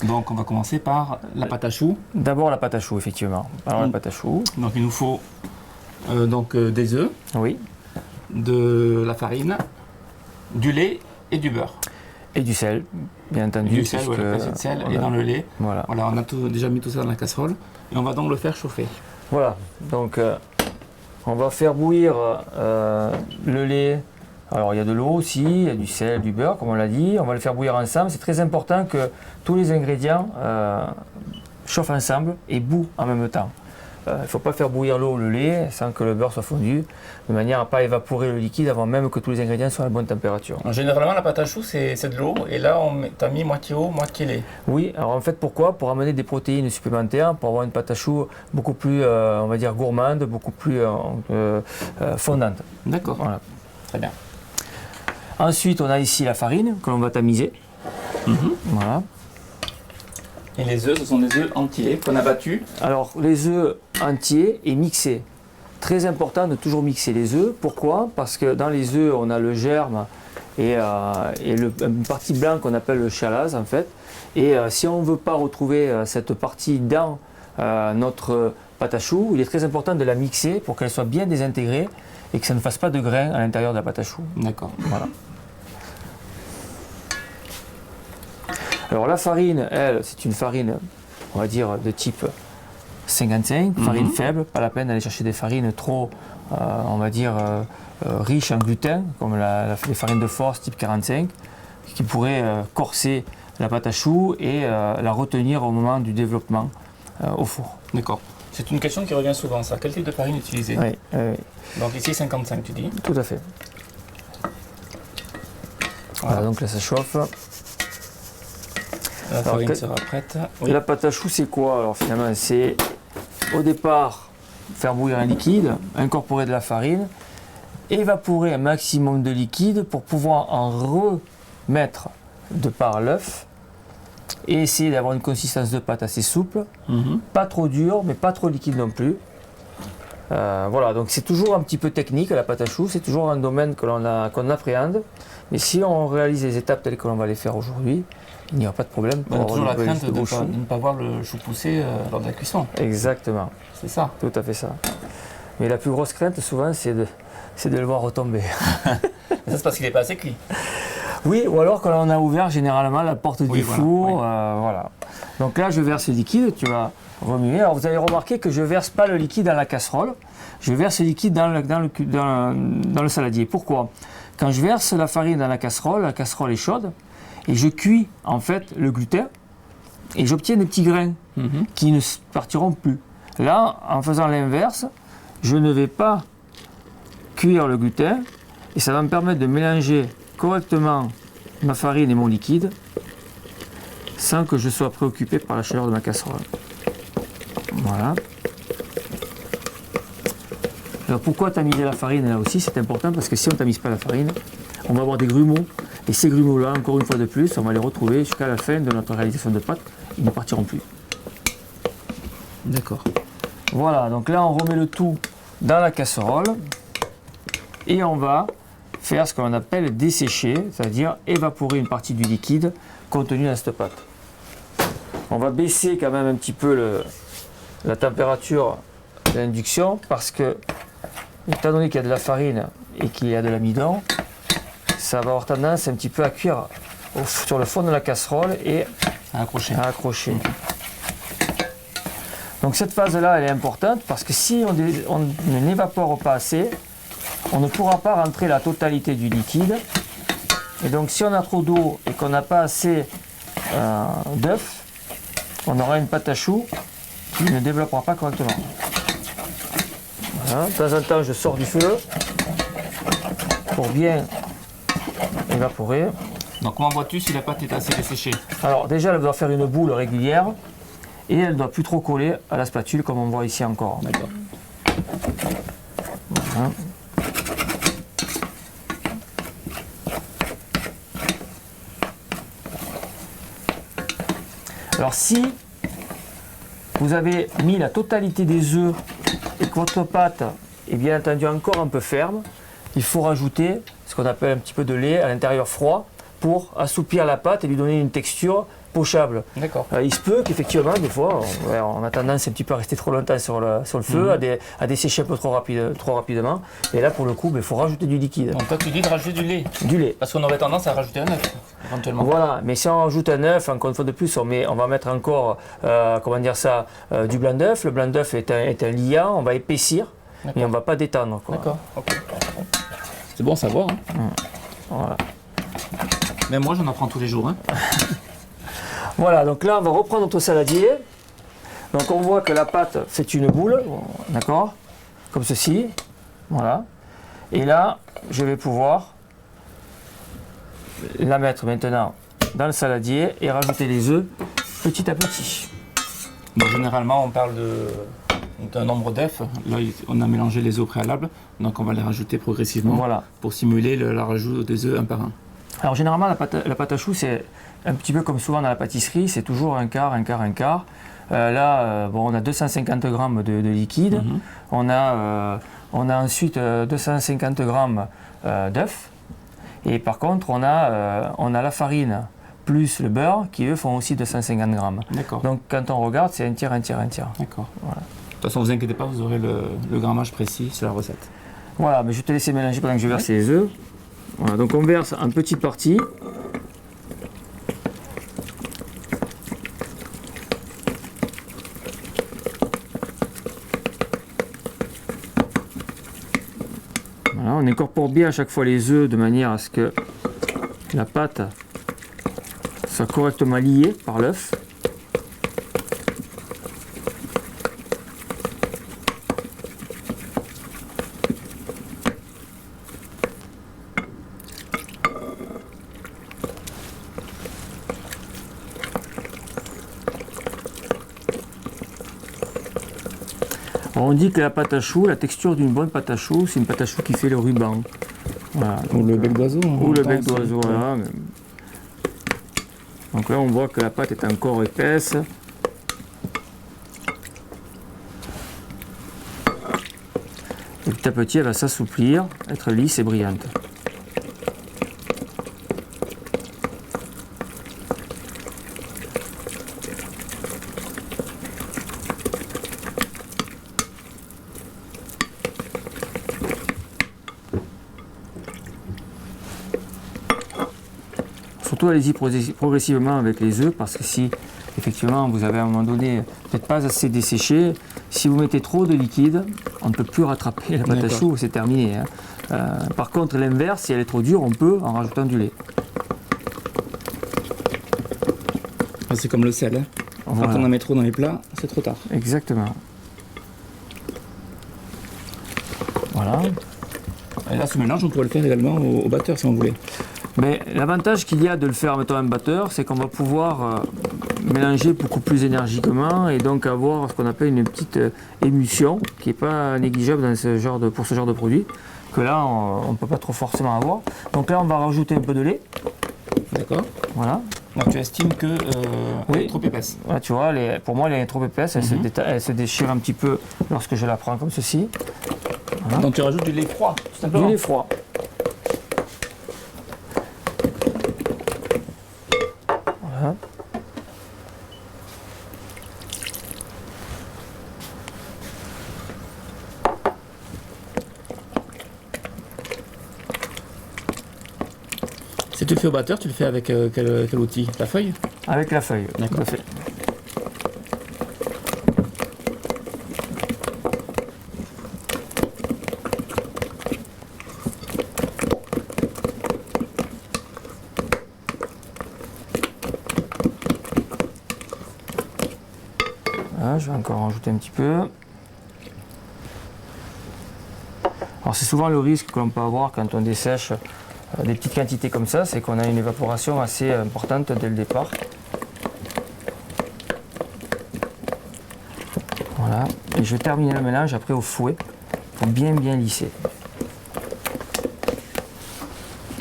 Donc on va commencer par la pâte à choux. D'abord la pâte à choux, effectivement. Alors la pâte à choux. Donc il nous faut des œufs, Oui. de la farine, du lait et du beurre. Et du sel, bien entendu. Du sel, la pincée de sel et dans le lait. Voilà. Voilà, on a déjà mis tout ça dans la casserole et on va donc le faire chauffer. Voilà. Donc on va faire bouillir le lait. Alors il y a de l'eau aussi, il y a du sel, du beurre, comme on l'a dit. On va le faire bouillir ensemble. C'est très important que tous les ingrédients chauffent ensemble et bouent en même temps. Il ne faut pas faire bouillir l'eau ou le lait sans que le beurre soit fondu, de manière à ne pas évaporer le liquide avant même que tous les ingrédients soient à la bonne température. Généralement, la pâte à choux, c'est de l'eau, et là, tu as mis moitié eau, moitié lait. Oui, alors en fait, pourquoi? Pour amener des protéines supplémentaires, pour avoir une pâte à choux beaucoup plus, on va dire, gourmande, beaucoup plus fondante. D'accord. Voilà. Très bien. Ensuite, on a ici la farine que l'on va tamiser. Voilà. Et les œufs, ce sont des œufs entiers qu'on a battus. Alors, les œufs entiers et mixés. Très important de toujours mixer les œufs. Pourquoi? Parce que dans les œufs, on a le germe et une partie blanche qu'on appelle le chalase, en fait. Et si on ne veut pas retrouver cette partie dans notre pâte à choux, il est très important de la mixer pour qu'elle soit bien désintégrée et que ça ne fasse pas de grains à l'intérieur de la pâte à choux. D'accord. Voilà. Alors la farine, elle, c'est une farine, on va dire, de type 55, farine faible, pas la peine d'aller chercher des farines trop, on va dire, riches en gluten, comme les farines de force type 45, qui pourraient corser la pâte à choux et la retenir au moment du développement au four. D'accord. C'est une question qui revient souvent, ça. Quel type de farine utiliser? Oui, Donc ici 55, tu dis? tout à fait. Voilà, donc là ça chauffe. La farine sera prête. Oui. La pâte à choux, c'est quoi? Alors finalement, c'est au départ faire bouillir un liquide, incorporer de la farine, évaporer un maximum de liquide pour pouvoir en remettre de par l'œuf et essayer d'avoir une consistance de pâte assez souple, pas trop dure, mais pas trop liquide non plus. Voilà, donc c'est toujours un petit peu technique la pâte à choux, c'est toujours un domaine qu'on appréhende, mais si on réalise les étapes telles que l'on va les faire aujourd'hui, il n'y aura pas de problème pour On a avoir toujours la une crainte police de beau chou. ne pas voir le chou pousser lors de la cuisson. Exactement, C'est ça. tout à fait ça. Mais la plus grosse crainte souvent c'est de le voir retomber. Ça c'est parce qu'il n'est pas assez cuit. Oui, ou alors quand on a ouvert généralement la porte du voilà, four, oui. voilà. Donc là je verse le liquide, tu vas remuer. Alors vous avez remarqué que je ne verse pas le liquide dans la casserole, je verse le liquide dans le saladier. Pourquoi? Quand je verse la farine dans la casserole est chaude et je cuis en fait le gluten et j'obtiens des petits grains qui ne partiront plus. Là, en faisant l'inverse, je ne vais pas cuire le gluten et ça va me permettre de mélanger correctement ma farine et mon liquide sans que je sois préoccupé par la chaleur de ma casserole. Voilà. Alors pourquoi tamiser la farine là aussi? C'est important parce que si on ne tamise pas la farine, on va avoir des grumeaux. Et ces grumeaux-là, encore une fois de plus, on va les retrouver jusqu'à la fin de notre réalisation de pâte. Ils ne partiront plus. D'accord. Voilà, donc là on remet le tout dans la casserole et on va faire ce qu'on appelle dessécher, c'est-à-dire évaporer une partie du liquide contenu dans cette pâte. On va baisser quand même un petit peu la température d'induction parce que, étant donné qu'il y a de la farine et qu'il y a de l'amidon, ça va avoir tendance un petit peu à cuire sur le fond de la casserole et À accrocher. à accrocher. Donc cette phase-là, elle est importante parce que si on n'évapore pas assez, on ne pourra pas rentrer la totalité du liquide. Et donc si on a trop d'eau et qu'on n'a pas assez d'œuf, on aura une pâte à choux qui ne développera pas correctement. Voilà. De temps en temps, je sors du feu pour bien évaporer. Donc comment vois-tu si la pâte est assez desséchée? Alors déjà, elle doit faire une boule régulière et elle ne doit plus trop coller à la spatule comme on voit ici encore. D'accord. Voilà. Alors si vous avez mis la totalité des œufs et que votre pâte est bien entendu encore un peu ferme, il faut rajouter ce qu'on appelle un petit peu de lait à l'intérieur froid pour assouplir la pâte et lui donner une texture pochable. D'accord. Il se peut qu'effectivement, des fois, on a tendance un petit peu à rester trop longtemps sur le feu, à dessécher un peu trop rapidement. Et là, pour le coup, il faut rajouter du liquide. Donc toi tu dis de rajouter du lait. Du lait. Parce qu'on aurait tendance à rajouter un œuf, éventuellement. Voilà, mais si on rajoute un œuf, encore une fois de plus, on va mettre encore, du blanc d'œuf. Le blanc d'œuf est un liant, on va épaissir, mais on ne va pas détendre. D'accord. Okay. C'est bon à savoir. Hein. Voilà. Même moi, j'en apprends tous les jours. Hein. Voilà, donc là, on va reprendre notre saladier. Donc on voit que la pâte, c'est une boule, d'accord, comme ceci. Voilà. Et là, je vais pouvoir la mettre maintenant dans le saladier et rajouter les œufs petit à petit. Bon, généralement, on parle d'un nombre d'œufs. Là, on a mélangé les œufs au préalable, donc on va les rajouter progressivement pour simuler la rajout des œufs un par un. Alors généralement, la pâte à choux, c'est un petit peu comme souvent dans la pâtisserie, c'est toujours un quart, un quart, un quart. Là, on a 250 grammes de liquide. On a ensuite 250 grammes d'œufs. Et par contre, on a la farine plus le beurre qui, eux, font aussi 250 grammes. D'accord. Donc quand on regarde, c'est un tiers, un tiers, un tiers. D'accord. Voilà. De toute façon, ne vous inquiétez pas, vous aurez le grammage précis sur la recette. Voilà, mais je vais te laisser mélanger pendant que je verse les œufs. Voilà, donc on verse en petites parties. Voilà, on incorpore bien à chaque fois les œufs de manière à ce que la pâte soit correctement liée par l'œuf. On dit que la pâte à choux, la texture d'une bonne pâte à choux, c'est une pâte à choux qui fait le ruban. Voilà. Ou le bec d'oiseau. Ou le bec d'oiseau, voilà. Donc là, on voit que la pâte est encore épaisse. Et petit à petit, elle va s'assouplir, être lisse et brillante. Surtout allez-y progressivement avec les œufs parce que si effectivement vous avez à un moment donné peut-être pas assez desséché, si vous mettez trop de liquide, on ne peut plus rattraper la pâte à choux, c'est terminé. Hein. Par contre l'inverse, si elle est trop dure, on peut en rajoutant du lait. C'est comme le sel. Hein. Voilà. Quand on en met trop dans les plats, c'est trop tard. Exactement. Voilà. Et là ce mélange, on pourrait le faire également au batteur si on voulait. Mais l'avantage qu'il y a de le faire en batteur, c'est qu'on va pouvoir mélanger beaucoup plus énergiquement et donc avoir ce qu'on appelle une petite émulsion qui n'est pas négligeable dans pour ce genre de produit, que là on ne peut pas trop forcément avoir. Donc là on va rajouter un peu de lait. D'accord. Voilà. Donc tu estimes que elle est trop épaisse. Ouais, tu vois, pour moi elle est trop épaisse, elle se déchire un petit peu lorsque je la prends comme ceci. Voilà. Donc tu rajoutes du lait froid, tout simplement. Du lait froid. Voilà. Si tu le fais au batteur, tu le fais avec quel outil? La feuille? Avec la feuille, tout à fait. Voilà, je vais encore en rajouter un petit peu. Alors c'est souvent le risque que l'on peut avoir quand on dessèche des petites quantités comme ça, c'est qu'on a une évaporation assez importante dès le départ. Voilà, et je termine le mélange après au fouet pour bien lisser.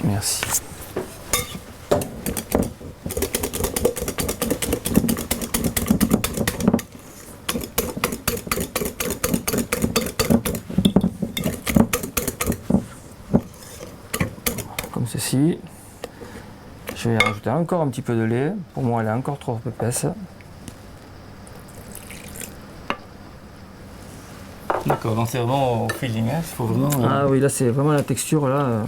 Merci. Comme ceci. Je vais rajouter encore un petit peu de lait. Pour moi, elle est encore trop épaisse. D'accord, donc c'est vraiment au feeling, hein. Il faut vraiment... Ah oui, là c'est vraiment la texture là.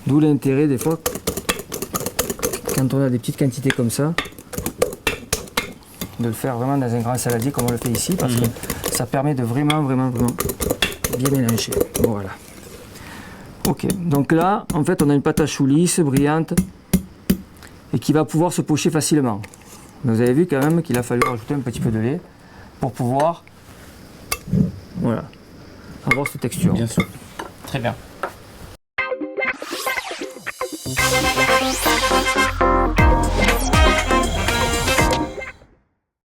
D'où l'intérêt des fois, quand on a des petites quantités comme ça, de le faire vraiment dans un grand saladier comme on le fait ici, parce que ça permet de vraiment bien mélanger. Voilà. Ok, donc là, en fait, on a une pâte à choux lisse, brillante, et qui va pouvoir se pocher facilement. Mais vous avez vu quand même qu'il a fallu rajouter un petit peu de lait pour pouvoir, voilà, avoir cette texture. Bien sûr. Très bien.